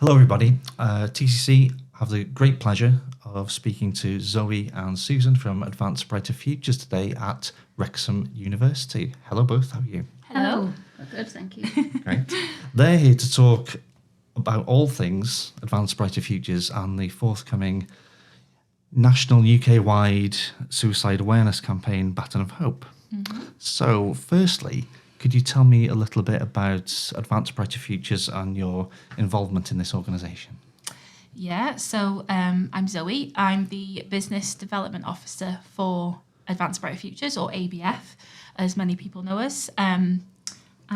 Hello, everybody. TCC have the great pleasure of speaking to Zoe and Susan from Advanced Brighter Futures today at Wrexham University. Hello, both. How are you? Hello. Good, thank you. Great. They're here to talk about all things Advanced Brighter Futures and the forthcoming national UK-wide suicide awareness campaign, Baton of Hope. Mm-hmm. So, firstly, could you tell me a little bit about Advanced Brighter Futures and your involvement in this organisation? Yeah, so I'm Zoe. I'm the Business Development Officer for Advanced Brighter Futures, or ABF, as many people know us. And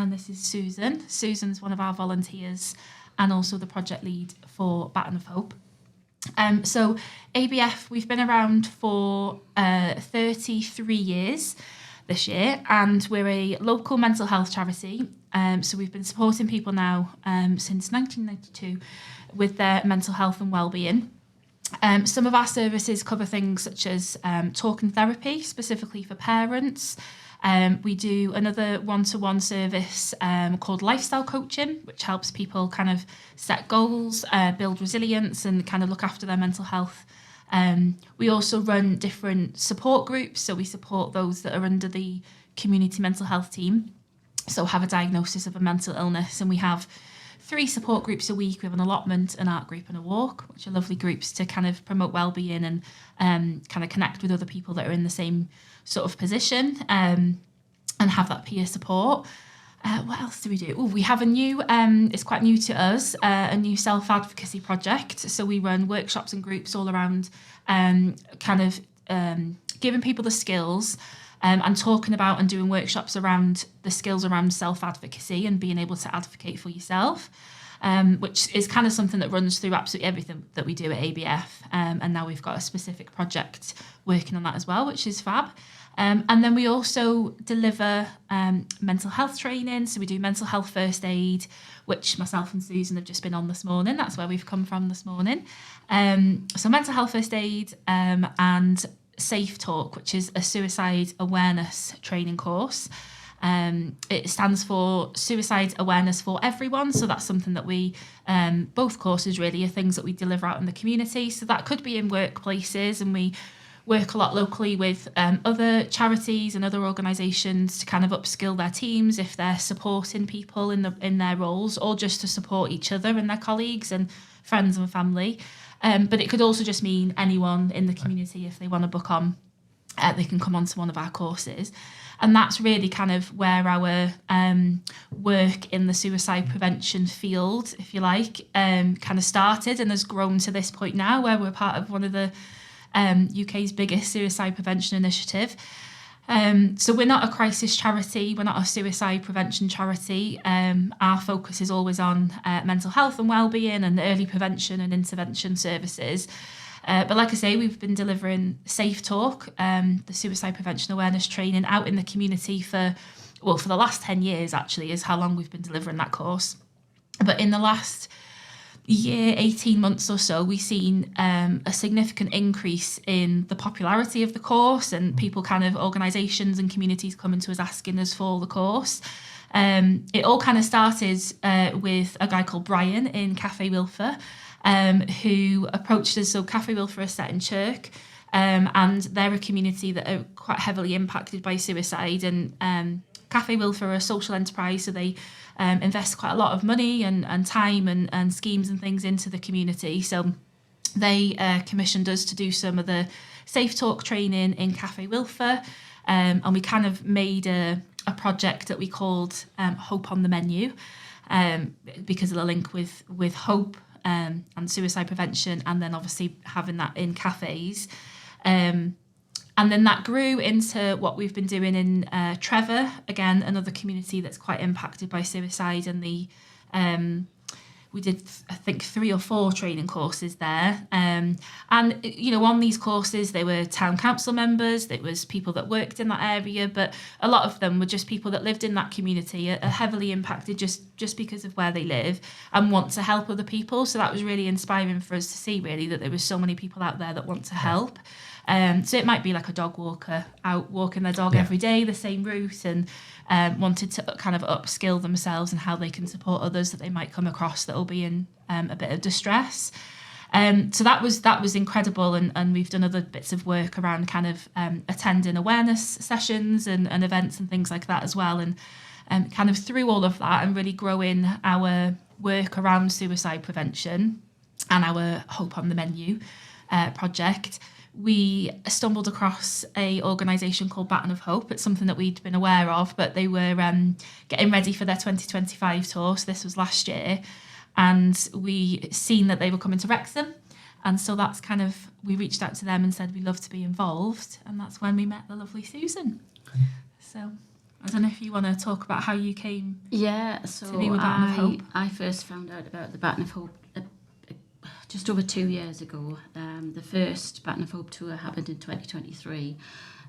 this is Susan. Susan's one of our volunteers and also the project lead for Baton of Hope. So ABF, we've been around for 33 years this year, and we're a local mental health charity. So we've been supporting people now since 1992 with their mental health and well-being. Some of our services cover things such as talk and therapy, specifically for parents. We do another one-to-one service called lifestyle coaching, which helps people kind of set goals, build resilience, and kind of look after their mental health. We also run different support groups, so we support those that are under the community mental health team, so have a diagnosis of a mental illness, and we have 3 support groups a week. We have an allotment, an art group and a walk, which are lovely groups to kind of promote well-being and kind of connect with other people that are in the same sort of position and have that peer support. What else do we do? Oh, we have a new, it's quite new to us, a new self-advocacy project. So we run workshops and groups all around giving people the skills and talking about and doing workshops around the skills around self-advocacy and being able to advocate for yourself, which is kind of something that runs through absolutely everything that we do at ABF. And now we've got a specific project working on that as well, which is fab. And then we also deliver mental health training. So we do mental health first aid, which myself and Susan have just been on this morning. That's where we've come from this morning. So mental health first aid and Safe Talk, which is a suicide awareness training course. It stands for Suicide Awareness for Everyone. So that's something that we, both courses really are things that we deliver out in the community. So that could be in workplaces, and we work a lot locally with other charities and other organisations to kind of upskill their teams if they're supporting people in their roles, or just to support each other and their colleagues and friends and family. But it could also just mean anyone in the community, if they want to book on, they can come onto one of our courses. And that's really kind of where our work in the suicide prevention field, if you like, kind of started and has grown to this point now, where we're part of one of the UK's biggest suicide prevention initiative. So we're not a crisis charity, we're not a suicide prevention charity. Our focus is always on mental health and well-being and early prevention and intervention services. But like I say, we've been delivering Safe Talk, the suicide prevention awareness training out in the community for the last 10 years actually is how long we've been delivering that course. But in the last year, 18 months or so, we've seen a significant increase in the popularity of the course, and people kind of organisations and communities coming to us asking us for the course. It all kind of started with a guy called Brian in Cafe Wilfer, who approached us. So Cafe Wilfer is set in Chirk, and they're a community that are quite heavily impacted by suicide, and Cafe Wilfer are a social enterprise, so they invest quite a lot of money and time and schemes and things into the community. So they commissioned us to do some of the Safe Talk training in Cafe Wilfer, and we kind of made a project that we called Hope on the Menu, because of the link with hope and suicide prevention, and then obviously having that in cafes. And then that grew into what we've been doing in Trevor, again, another community that's quite impacted by suicide. And we did, I think, 3 or 4 training courses there. And, on these courses, there were town council members, there was people that worked in that area, but a lot of them were just people that lived in that community, are heavily impacted just because of where they live and want to help other people. So that was really inspiring for us to see, really, that there were so many people out there that want to help. So it might be like a dog walker out walking their dog Yeah. every day, the same route, and wanted to kind of upskill themselves and how they can support others that they might come across that will be in a bit of distress. So that was incredible, and we've done other bits of work around kind of attending awareness sessions and events and things like that as well, and kind of through all of that and really growing our work around suicide prevention and our Hope on the Menu project. We stumbled across a organisation called Baton of Hope. It's something that we'd been aware of, but they were getting ready for their 2025 tour. So this was last year. And we seen that they were coming to Wrexham. And so that's kind of, we reached out to them and said we'd love to be involved. And that's when we met the lovely Susan. Okay. So I don't know if you want to talk about how you came So to be with Baton of Hope. I first found out about the Baton of Hope just over 2 years ago. The first Baton of Hope tour happened in 2023.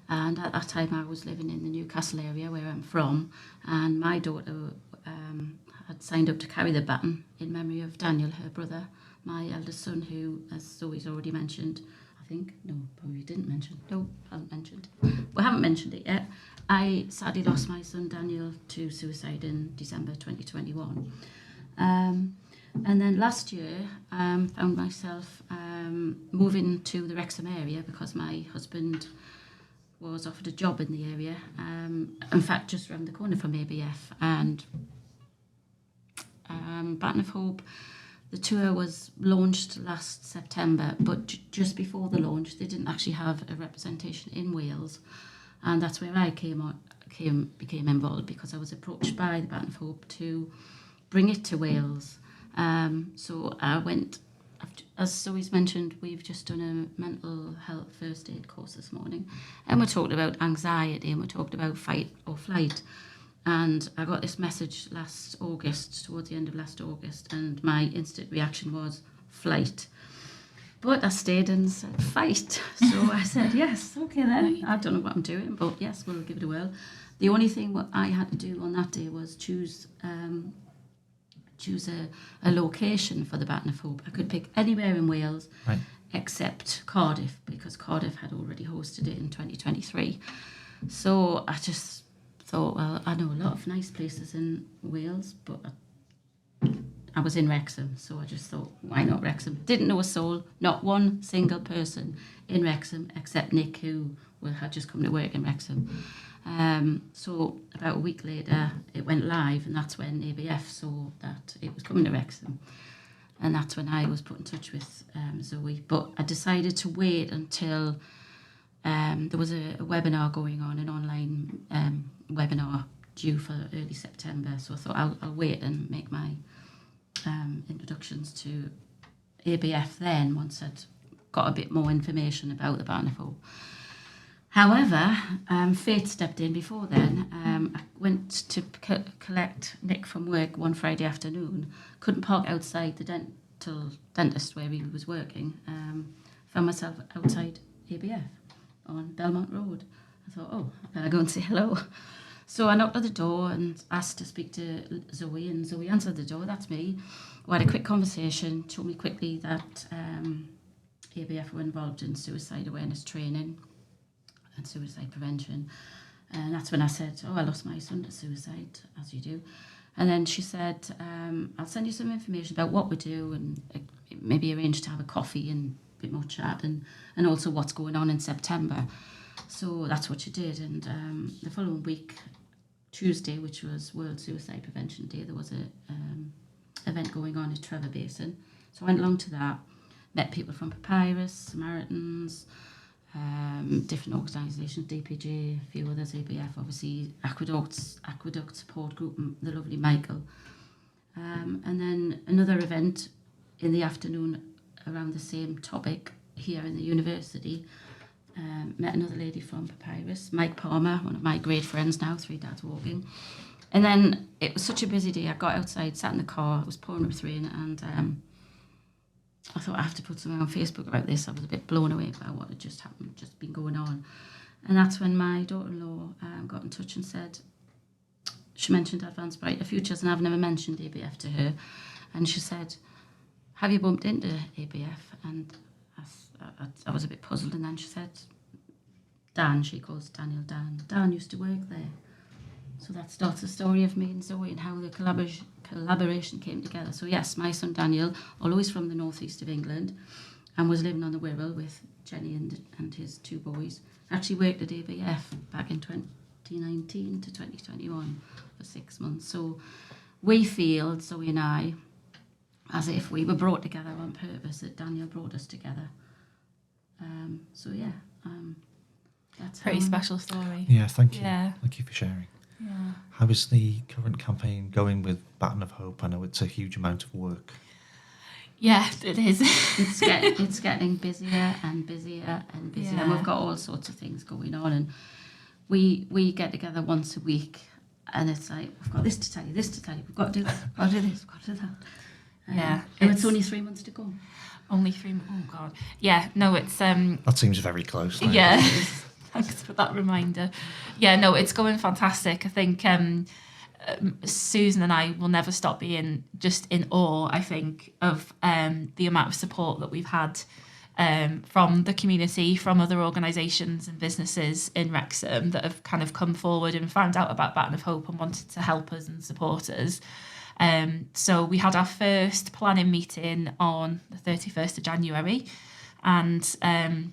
And at that time I was living in the Newcastle area where I'm from. And my daughter had signed up to carry the baton in memory of Daniel, her brother, my eldest son, who, as Zoe's already mentioned, I think, no, probably didn't mention, no, haven't mentioned, we haven't mentioned it yet. I sadly lost my son Daniel to suicide in December 2021. And then last year, found myself moving to the Wrexham area because my husband was offered a job in the area, in fact, just around the corner from ABF, and Baton of Hope, the tour was launched last September, but just before the launch, they didn't actually have a representation in Wales, and that's where I became involved because I was approached by the Baton of Hope to bring it to Wales. So I went, as Zoe's mentioned, we've just done a mental health first aid course this morning, and we talked about anxiety and we talked about fight or flight. And I got this message last August, towards the end of last August, and my instant reaction was flight. But I stayed and said fight. So I said, yes, okay then. I don't know what I'm doing, but yes, we'll give it a whirl. The only thing what I had to do on that day was choose a location for the Baton of Hope. I could pick anywhere in Wales, Right. except Cardiff, because Cardiff had already hosted it in 2023. So I just thought, well, I know a lot of nice places in Wales, but I was in Wrexham, so I just thought, why not Wrexham? Didn't know a soul, not one single person in Wrexham, except Nick, who had just come to work in Wrexham. So about a week later, it went live, and that's when ABF saw that it was coming to Wrexham. And that's when I was put in touch with Zoe. But I decided to wait until there was a webinar going on, an online webinar due for early September. So I thought I'll wait and make my introductions to ABF then, once I'd got a bit more information about the Baton of Hope. However, fate stepped in before then. I went to collect Nick from work one Friday afternoon, couldn't park outside the dentist where he was working, found myself outside ABF on Belmont Road. I thought, oh, I better go and say hello. So I knocked at the door and asked to speak to Zoe, and Zoe answered the door. That's me. We had a quick conversation, told me quickly that ABF were involved in suicide awareness training and suicide prevention. And that's when I said, oh, I lost my son to suicide, as you do. And then she said, I'll send you some information about what we do and maybe arrange to have a coffee and a bit more chat, and also what's going on in September. So that's what she did. And the following week, Tuesday, which was World Suicide Prevention Day, there was a event going on at Trevor Basin. So I went along to that, met people from Papyrus, Samaritans, different organisations, DPJ, a few others, ABF, obviously, Aqueduct Support Group, the lovely Michael. And then another event in the afternoon around the same topic here in the university. Met another lady from Papyrus, Mike Palmer, one of my great friends now, Three Dads Walking. And then it was such a busy day. I got outside, sat in the car, it was pouring with rain, and I thought I have to put something on Facebook about this. I was a bit blown away by what had just happened, just been going on. And that's when my daughter-in-law got in touch and said, she mentioned Advanced Brighter Futures, and I've never mentioned ABF to her. And she said, have you bumped into ABF? And I was a bit puzzled, and then she said, Dan, she calls Daniel Dan. Dan used to work there. So that starts the story of me and Zoe and how the collaboration came together. So yes, my son Daniel, always from the northeast of England, and was living on the Wirral with Jenny and his 2 boys. Actually worked at ABF back in 2019 to 2021 for 6 months. So we feel, Zoe and I, as if we were brought together on purpose, that Daniel brought us together. That's Pretty special story. Yeah, thank you. Yeah. Thank you for sharing. Yeah. How is the current campaign going with Baton of Hope? I know it's a huge amount of work. Yeah, it is. It's getting busier and busier and busier. Yeah. And we've got all sorts of things going on, and we get together once a week, and it's like, we've got this to tell you, we've got to do this, we've got to do this, we've got to do that. Yeah. And it's only 3 months to go. Only 3 months. Oh God. Yeah. No, it's That seems very close. Like. Yeah. Thanks for that reminder. Yeah. No, it's going fantastic. I think Susan and I will never stop being just in awe, I think, of the amount of support that we've had from the community, from other organisations and businesses in Wrexham that have kind of come forward and found out about Baton of Hope and wanted to help us and support us. So we had our first planning meeting on the 31st of January, and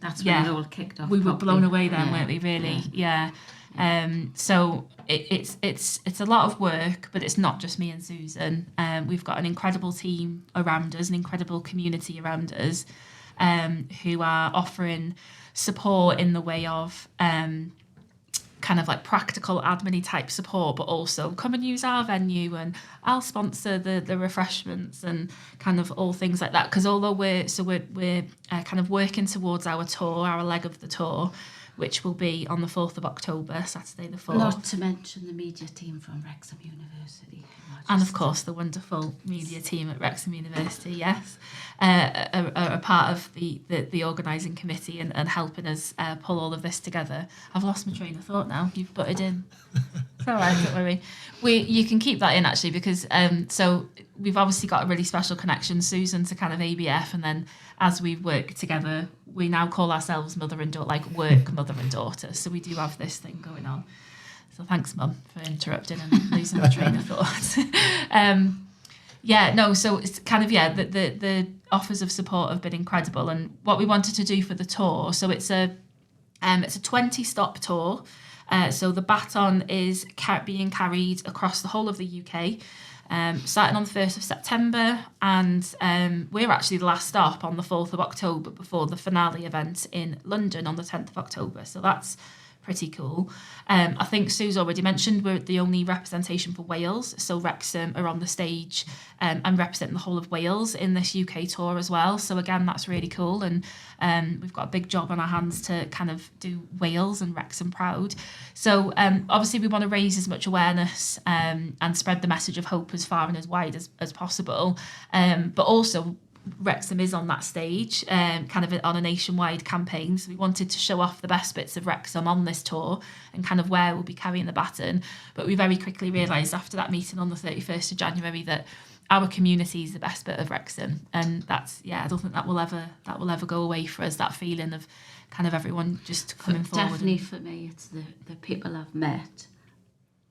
That's when it all kicked off. we were properly. blown away then, Yeah. weren't we? Really, yeah. So it's a lot of work, but it's not just me and Susan. We've got an incredible team around us, an incredible community around us, who are offering support in the way of kind of like practical admin kind support, but also come and use our venue and I'll sponsor the refreshments and kind of all things like that. Because although we're kind of working towards our tour, our leg of the tour, which will be on the 4th of October, Saturday the 4th. Not to mention the media team from Wrexham University. And of course, the wonderful media team at Wrexham University, yes, are a part of the organising committee and helping us pull all of this together. I've lost my train of thought now. You've put it in. It's all right, don't worry. You can keep that in actually because so we've obviously got a really special connection, Susan, to kind of ABF, and then as we work together, we now call ourselves mother and daughter, like work mother and daughter. So we do have this thing going on. So thanks, Mum, for interrupting and losing my train of thought. So it's kind of, the offers of support have been incredible. And what we wanted to do for the tour, so it's a 20-stop tour. So the baton is being carried across the whole of the UK, starting on the 1st of September. And we're actually the last stop on the 4th of October before the finale event in London on the 10th of October. So that's pretty cool. I think Sue's already mentioned we're the only representation for Wales, so Wrexham are on the stage and representing the whole of Wales in this UK tour as well. So again, that's really cool, and we've got a big job on our hands to kind of do Wales and Wrexham proud. So obviously we want to raise as much awareness and spread the message of hope as far and as wide as possible, but also Wrexham is on that stage, kind of on a nationwide campaign. So we wanted to show off the best bits of Wrexham on this tour and kind of where we'll be carrying the baton. But we very quickly realised after that meeting on the 31st of January that our community is the best bit of Wrexham, and that's I don't think that will ever go away for us. That feeling of kind of everyone just coming forward. Definitely for me, it's the people I've met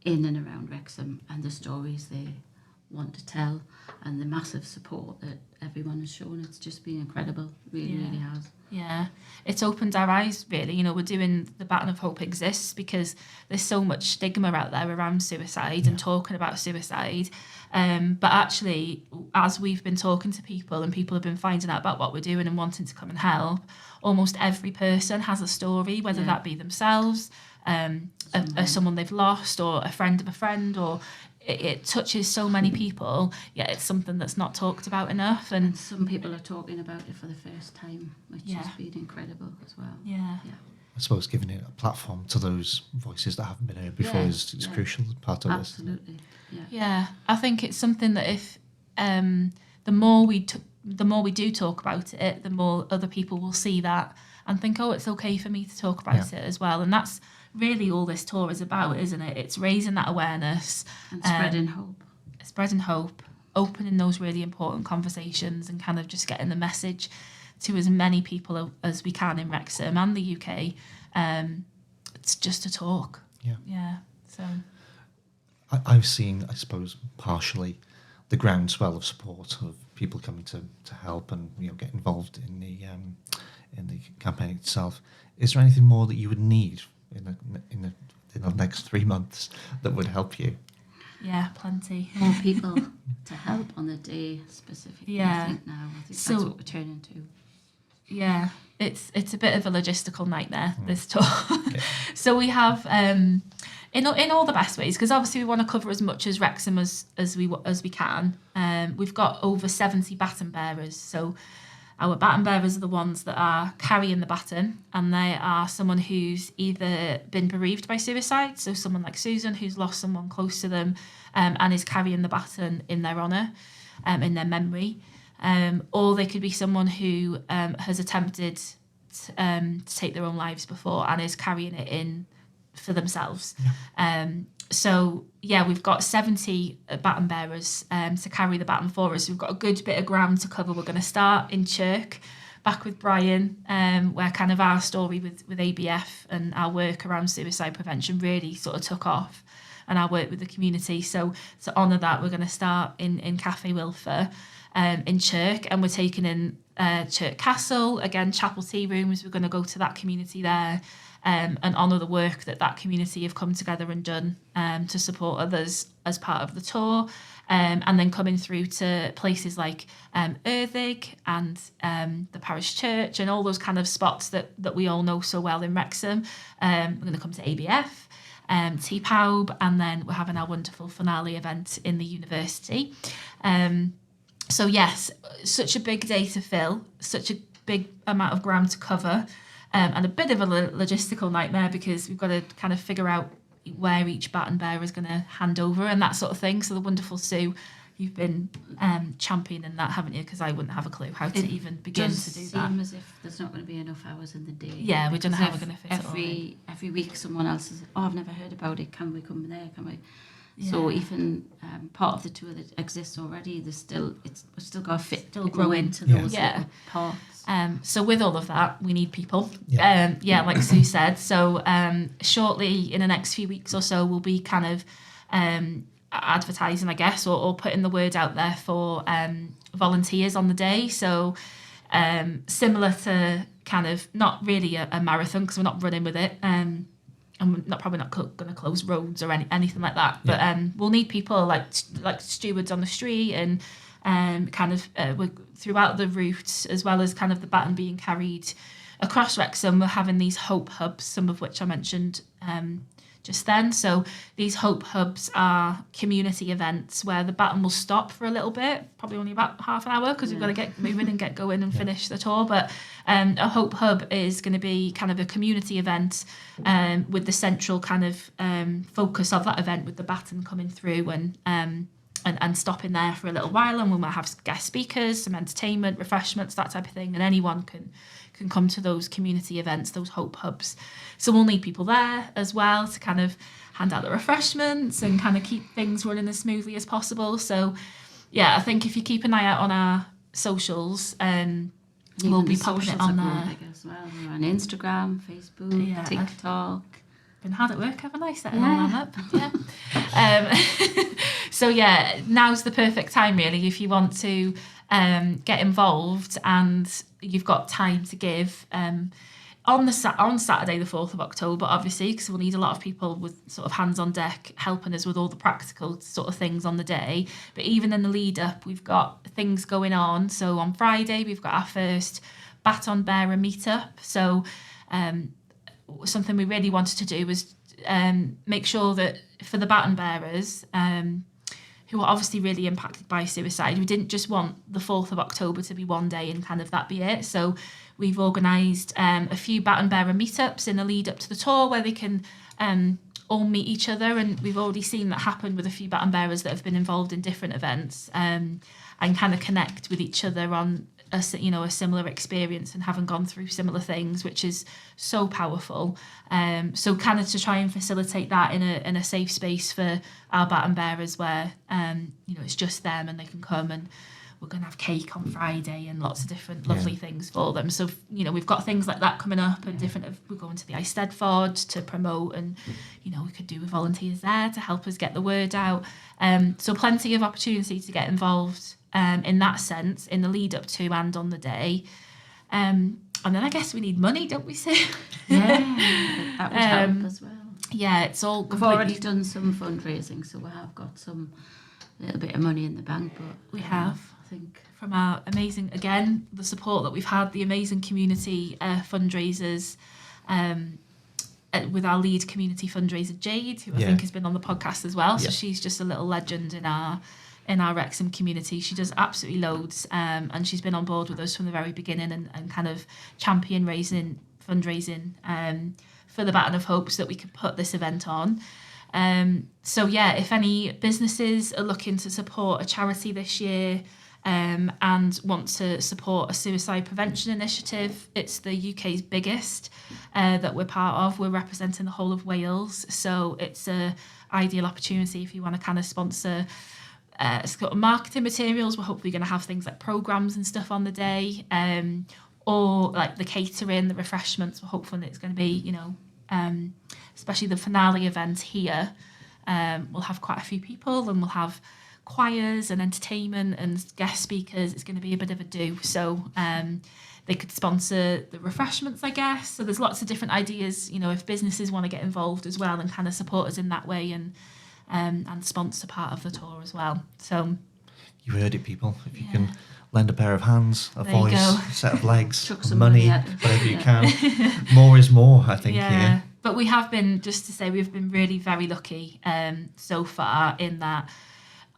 in and around Wrexham and the stories they want to tell and the massive support that everyone has shown. It's just been incredible, really has. Yeah, it's opened our eyes, really. You know, we're doing the Baton of Hope exists because there's so much stigma out there around suicide and talking about suicide. But actually, as we've been talking to people and people have been finding out about what we're doing and wanting to come and help, almost every person has a story, whether that be themselves, someone they've lost, or a friend of a friend, or it touches so many people, yet it's something that's not talked about enough. And some people are talking about it for the first time, which has been incredible as well. Yeah. I suppose giving it a platform to those voices that haven't been heard before is a crucial part of this. Absolutely. Yeah, I think it's something that if the more we do talk about it, the more other people will see that and think, oh, it's okay for me to talk about it as well. And that's really all this tour is about, isn't it? It's raising that awareness and spreading hope. Spreading hope, opening those really important conversations, and kind of just getting the message to as many people as we can in Wrexham and the UK. It's just a talk. Yeah. So I've seen, I suppose, partially the groundswell of support of people coming to help and get involved in the campaign itself. Is there anything more that you would need in the next 3 months that would help you? Yeah, plenty. More people to help on the day specifically. Yeah. I think that's what we're turning to. Yeah, it's a bit of a logistical nightmare, this tour. So we have in all the best ways, because obviously we want to cover as much as Wrexham as we can. We've got over 70 baton bearers. So our baton bearers are the ones that are carrying the baton, and they are someone who's either been bereaved by suicide, so someone like Susan who's lost someone close to them, and is carrying the baton in their honour, in their memory. Or they could be someone who has attempted to take their own lives before and is carrying it in for themselves. So we've got 70 baton bearers to carry the baton for us. We've got a good bit of ground to cover. We're going to start in Chirk, back with Brian, where kind of our story with ABF and our work around suicide prevention really sort of took off, and our work with the community. So to honour that, we're going to start in Cafe Wilfer, in Chirk, and we're taking in Chirk Castle, again, chapel tea rooms. We're going to go to that community there and honour the work that community have come together and done to support others as part of the tour, and then coming through to places like Erddig and the parish church and all those kind of spots that we all know so well in Wrexham. We're going to come to ABF, T-Pawb, and then we're having our wonderful finale event in the university. So yes, such a big day to fill, such a big amount of ground to cover, and a bit of a logistical nightmare because we've got to kind of figure out where each baton bearer is going to hand over and that sort of thing. So the wonderful Sue, you've been championing that, haven't you? Because I wouldn't have a clue how to even begin to do that. It seems as if there's not going to be enough hours in the day. Yeah, we don't know how we're going to fit it all in. Every week someone else says, I've never heard about it, can we come there, can we? Yeah. So even part of the tour that exists already, we've still got to fit, grow into those little parts. So with all of that, we need people. Like Sue said. So shortly, in the next few weeks or so, we'll be kind of advertising, I guess, or putting the word out there for volunteers on the day. So similar to kind of not really a marathon because we're not running with it. And we're probably not going to close roads or anything like that. But we'll need people like stewards on the street and kind of throughout the route, as well as kind of the baton being carried across Wrexham. We're having these Hope Hubs, some of which I mentioned just then. So these Hope Hubs are community events where the baton will stop for a little bit, probably only about half an hour because we've got to get moving and get going and finish the tour. But a Hope Hub is going to be kind of a community event with the central kind of focus of that event with the baton coming through and stopping there for a little while, and we might have guest speakers, some entertainment, refreshments, that type of thing, and anyone can come to those community events, those Hope Hubs. So we'll need people there as well to kind of hand out the refreshments and kind of keep things running as smoothly as possible. So yeah, I think if you keep an eye out on our socials, we'll be popping it on there as well. We're on Instagram, Facebook, TikTok. Been hard at work, haven't I? Setting all that up. So yeah, now's the perfect time really if you want to get involved and you've got time to give. On Saturday the 4th of October, obviously, because we'll need a lot of people with sort of hands on deck helping us with all the practical sort of things on the day. But even in the lead up, we've got things going on. So on Friday, we've got our first baton bearer meetup. So something we really wanted to do was make sure that for the baton bearers, who are obviously really impacted by suicide, we didn't just want the 4th of October to be one day and kind of that be it. So we've organised a few baton bearer meetups in the lead up to the tour where they can all meet each other, and we've already seen that happen with a few baton bearers that have been involved in different events, and kind of connect with each other on a similar experience and having gone through similar things, which is so powerful. So kind of to try and facilitate that in a safe space for our baton bearers where it's just them and they can come and we're going to have cake on Friday and lots of different lovely things for them. So, you know, we've got things like that coming up, and we're going to the Eisteddfod to promote, and, you know, we could do with volunteers there to help us get the word out. So plenty of opportunity to get involved in that sense, in the lead up to and on the day. And then I guess we need money, don't we, Sue? Yeah, that would help as well. Yeah, it's all We've already done some fundraising, so we have got some little bit of money in the bank, but we have, I think, from our amazing, again, the support that we've had, the amazing community fundraisers, with our lead community fundraiser Jade, who I think has been on the podcast as well. So she's just a little legend in our Wrexham community. She does absolutely loads, and she's been on board with us from the very beginning, and kind of champion fundraising for the Baton of Hope so that we could put this event on. So yeah, if any businesses are looking to support a charity this year, and want to support a suicide prevention initiative, it's the UK's biggest that we're part of. We're representing the whole of Wales, so it's a ideal opportunity if you want to kind of sponsor sort of marketing materials. We're hopefully going to have things like programs and stuff on the day, or like the catering, the refreshments. We're hopeful that it's going to be, you know, especially the finale event here. We'll have quite a few people, and we'll have choirs and entertainment and guest speakers. It's going to be a bit of a do. So they could sponsor the refreshments, I guess. So there's lots of different ideas, you know, if businesses want to get involved as well and kind of support us in that way, and sponsor part of the tour as well. So you heard it, people. If you can lend a pair of hands, a there you voice, go. a set of legs, Chuck some money, money at it. whatever you can. More is more, I think, here. But we have been, just to say, we've been really very lucky so far, in that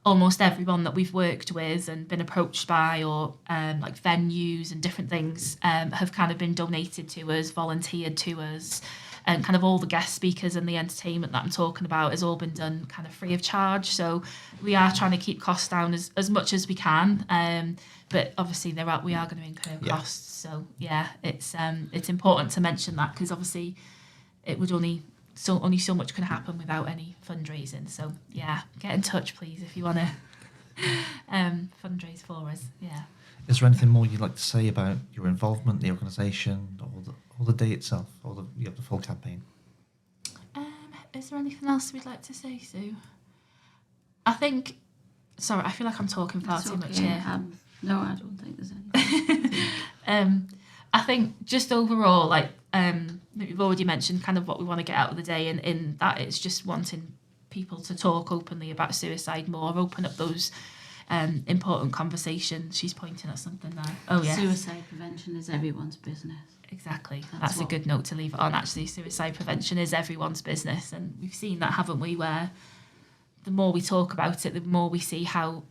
almost everyone that we've worked with and been approached by, or like venues and different things, have kind of been donated to us, volunteered to us, and kind of all the guest speakers and the entertainment that I'm talking about has all been done kind of free of charge. So we are trying to keep costs down as much as we can, but obviously we are going to incur costs. So yeah, it's important to mention that, because obviously it would only so much can happen without any fundraising. So yeah, get in touch please if you want to fundraise for us. Yeah. Is there anything more you'd like to say about your involvement, the organisation, or the day itself, or the full campaign? Is there anything else we'd like to say, Sue? I think. Sorry, I feel like I'm talking far too much here. No, I don't think there's anything. I think just overall, like we've already mentioned, kind of what we want to get out of the day, and in that it's just wanting people to talk openly about suicide more, open up those important conversations. She's pointing at something there. Oh yeah. Suicide prevention is everyone's business. Exactly. That's a good note to leave it on. Actually, suicide prevention is everyone's business, and we've seen that, haven't we? Where the more we talk about it, the more we see how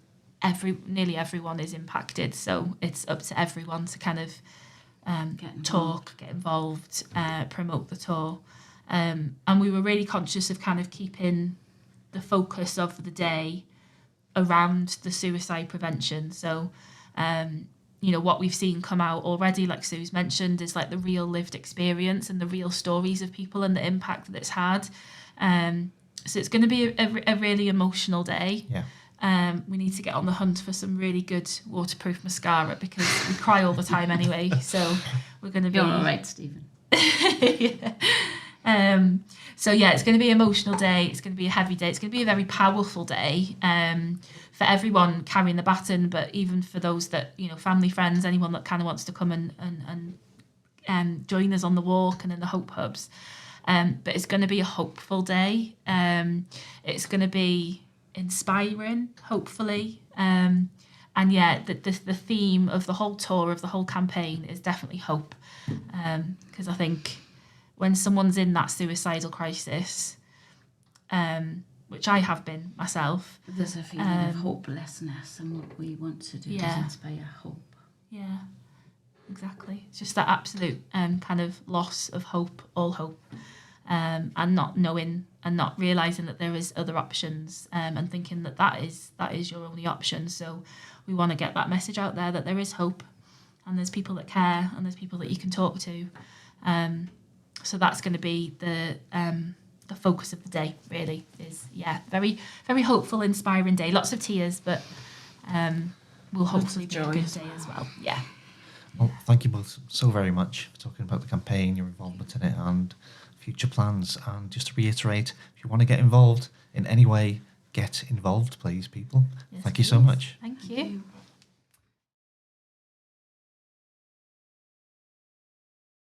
nearly everyone is impacted. So it's up to everyone to kind of get involved, promote the tour. And we were really conscious of kind of keeping the focus of the day around the suicide prevention. So, you know, what we've seen come out already, like Sue's mentioned, is like the real lived experience and the real stories of people and the impact that it's had. So it's going to be a really emotional day. Yeah. We need to get on the hunt for some really good waterproof mascara, because we cry all the time anyway. So we're going to be... You're all right, Stephen. Yeah. So yeah, it's going to be an emotional day. It's going to be a heavy day. It's going to be a very powerful day for everyone carrying the baton, but even for those that, you know, family, friends, anyone that kind of wants to come and join us on the walk and in the Hope Hubs. But it's going to be a hopeful day. It's going to be inspiring, hopefully. And yeah, the theme of the whole tour, of the whole campaign, is definitely hope. Because I think when someone's in that suicidal crisis, which I have been myself, there's a feeling of hopelessness, and what we want to do is inspire hope. Yeah, exactly. It's just that absolute kind of loss of hope, all hope, and not knowing and not realising that there is other options, and thinking that is your only option. So we want to get that message out there, that there is hope, and there's people that care, and there's people that you can talk to. So that's going to be the focus of the day, really, is very, very hopeful, inspiring day. Lots of tears, but will hopefully be a joy good as day well. as well. Yeah. Well, thank you both so very much for talking about the campaign, your involvement in it, and future plans. And just to reiterate, if you want to get involved in any way, get involved, please, people. Yes, Thank you so please. much. Thank you. Thank you.